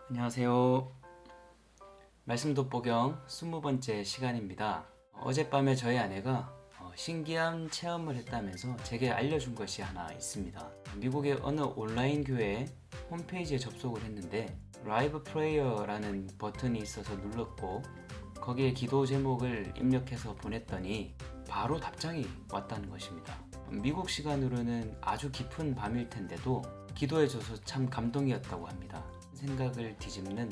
안녕하세요. 말씀 돋보경 20번째 시간입니다. 어젯밤에 저희 아내가 신기한 체험을 했다면서 제게 알려준 것이 하나 있습니다. 미국의 어느 온라인 교회 홈페이지에 접속을 했는데 라이브 프레이어라는 버튼이 있어서 눌렀고 거기에 기도 제목을 입력해서 보냈더니 바로 답장이 왔다는 것입니다. 미국 시간으로는 아주 깊은 밤일 텐데도 기도해줘서 참 감동이었다고 합니다. 생각을 뒤집는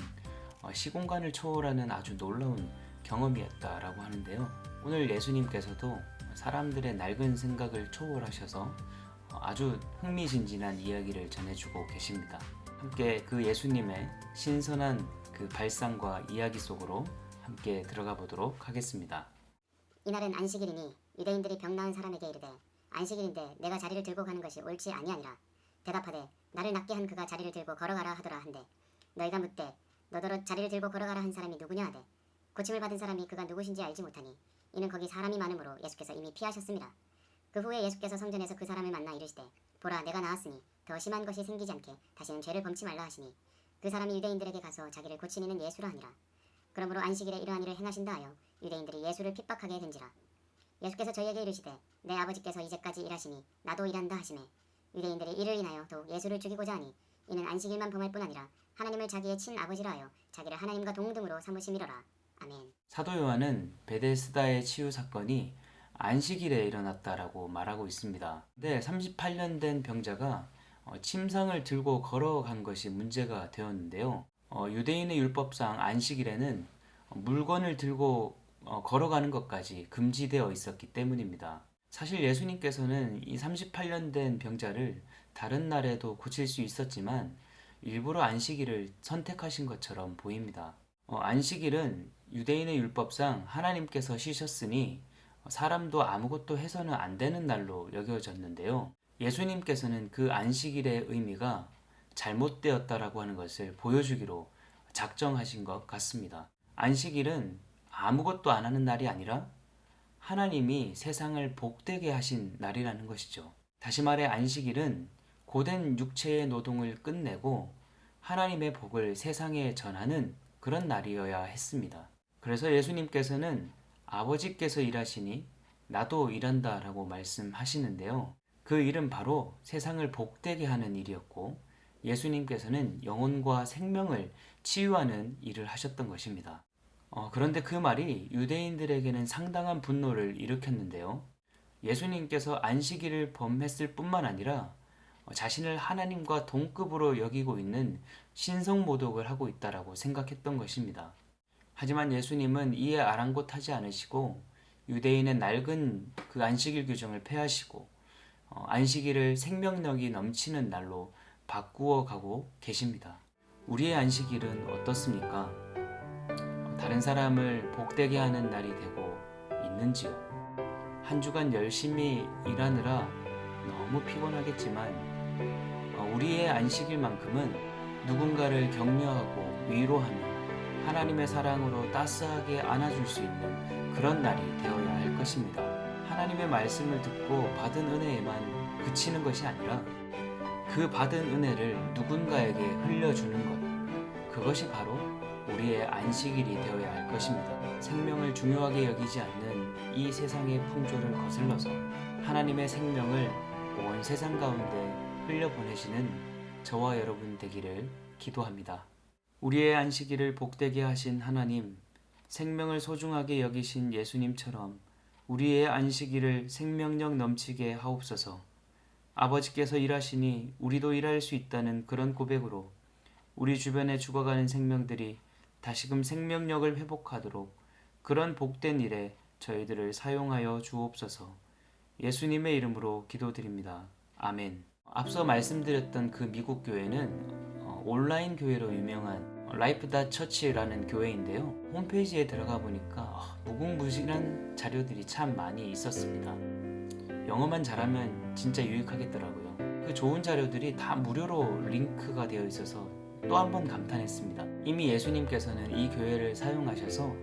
시공간을 초월하는 아주 놀라운 경험이었다라고 하는데요. 오늘 예수님께서도 사람들의 낡은 생각을 초월하셔서 아주 흥미진진한 이야기를 전해주고 계십니다. 함께 그 예수님의 신선한 그 발상과 이야기 속으로 함께 들어가 보도록 하겠습니다. 이날은 안식일이니 유대인들이 병 나은 사람에게 이르되 안식일인데 내가 자리를 들고 가는 것이 옳지 아니하니라. 대답하되 나를 낫게 한 그가 자리를 들고 걸어가라 하더라 한데 너희가 묻되 너더러 자리를 들고 걸어가라 한 사람이 누구냐 하되 고침을 받은 사람이 그가 누구신지 알지 못하니 이는 거기 사람이 많으므로 예수께서 이미 피하셨습니다. 그 후에 예수께서 성전에서 그 사람을 만나 이르시되 보라 내가 나았으니 더 심한 것이 생기지 않게 다시는 죄를 범치 말라 하시니 그 사람이 유대인들에게 가서 자기를 고친 이는 예수라 하니라. 그러므로 안식일에 이러한 일을 행하신다 하여 유대인들이 예수를 핍박하게 된지라. 예수께서 저희에게 이르시되 내 아버지께서 이제까지 일하시니 나도 일한다 하시매 유대인들이 이를 인하여 더욱 예수를 죽이고자 하니 이는 안식일만 범할 뿐 아니라 하나님을 자기의 친아버지라 하여 자기를 하나님과 동등으로 삼으심이로라. 아멘. 사도 요한은 베데스다의 치유 사건이 안식일에 일어났다라고 말하고 있습니다. 근데 38년 된 병자가 침상을 들고 걸어간 것이 문제가 되었는데요. 유대인의 율법상 안식일에는 물건을 들고 걸어가는 것까지 금지되어 있었기 때문입니다. 사실 예수님께서는 이 38년 된 병자를 다른 날에도 고칠 수 있었지만 일부러 안식일을 선택하신 것처럼 보입니다. 안식일은 유대인의 율법상 하나님께서 쉬셨으니 사람도 아무것도 해서는 안 되는 날로 여겨졌는데요. 예수님께서는 그 안식일의 의미가 잘못되었다라고 하는 것을 보여주기로 작정하신 것 같습니다. 안식일은 아무것도 안 하는 날이 아니라 하나님이 세상을 복되게 하신 날이라는 것이죠. 다시 말해 안식일은 고된 육체의 노동을 끝내고 하나님의 복을 세상에 전하는 그런 날이어야 했습니다. 그래서 예수님께서는 아버지께서 일하시니 나도 일한다 라고 말씀하시는데요. 그 일은 바로 세상을 복되게 하는 일이었고 예수님께서는 영혼과 생명을 치유하는 일을 하셨던 것입니다. 그런데 그 말이 유대인들에게는 상당한 분노를 일으켰는데요. 예수님께서 안식일을 범했을 뿐만 아니라 자신을 하나님과 동급으로 여기고 있는 신성모독을 하고 있다라고 생각했던 것입니다. 하지만 예수님은 이에 아랑곳하지 않으시고 유대인의 낡은 그 안식일 규정을 폐하시고 안식일을 생명력이 넘치는 날로 바꾸어 가고 계십니다. 우리의 안식일은 어떻습니까? 다른 사람을 복되게 하는 날이 되고 있는지요? 한 주간 열심히 일하느라 너무 피곤하겠지만 우리의 안식일만큼은 누군가를 격려하고 위로하며 하나님의 사랑으로 따스하게 안아줄 수 있는 그런 날이 되어야 할 것입니다. 하나님의 말씀을 듣고 받은 은혜에만 그치는 것이 아니라 그 받은 은혜를 누군가에게 흘려주는 것, 그것이 바로 우리의 안식일이 되어야 할 것입니다. 생명을 중요하게 여기지 않는 이 세상의 풍조를 거슬러서 하나님의 생명을 온 세상 가운데 흘려보내시는 저와 여러분 되기를 기도합니다. 우리의 안식일을 복되게 하신 하나님, 생명을 소중하게 여기신 예수님처럼 우리의 안식일을 생명력 넘치게 하옵소서. 아버지께서 일하시니 우리도 일할 수 있다는 그런 고백으로 우리 주변에 죽어가는 생명들이 다시금 생명력을 회복하도록 그런 복된 일에 저희들을 사용하여 주옵소서. 예수님의 이름으로 기도드립니다. 아멘. 앞서 말씀드렸던 그 미국 교회는 온라인 교회로 유명한 라이프 다 처치라는 교회인데요. 홈페이지에 들어가 보니까 무궁무진한 자료들이 참 많이 있었습니다. 영어만 잘하면 진짜 유익하겠더라고요. 그 좋은 자료들이 다 무료로 링크가 되어 있어서 또 한 번 감탄했습니다. 이미 예수님께서는 이 교회를 사용하셔서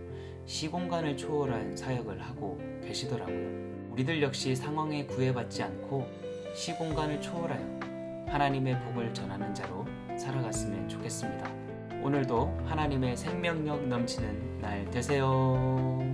시공간을 초월한 사역을 하고 계시더라고요. 우리들 역시 상황에 구애받지 않고 시공간을 초월하여 하나님의 복을 전하는 자로 살아갔으면 좋겠습니다. 오늘도 하나님의 생명력 넘치는 날 되세요.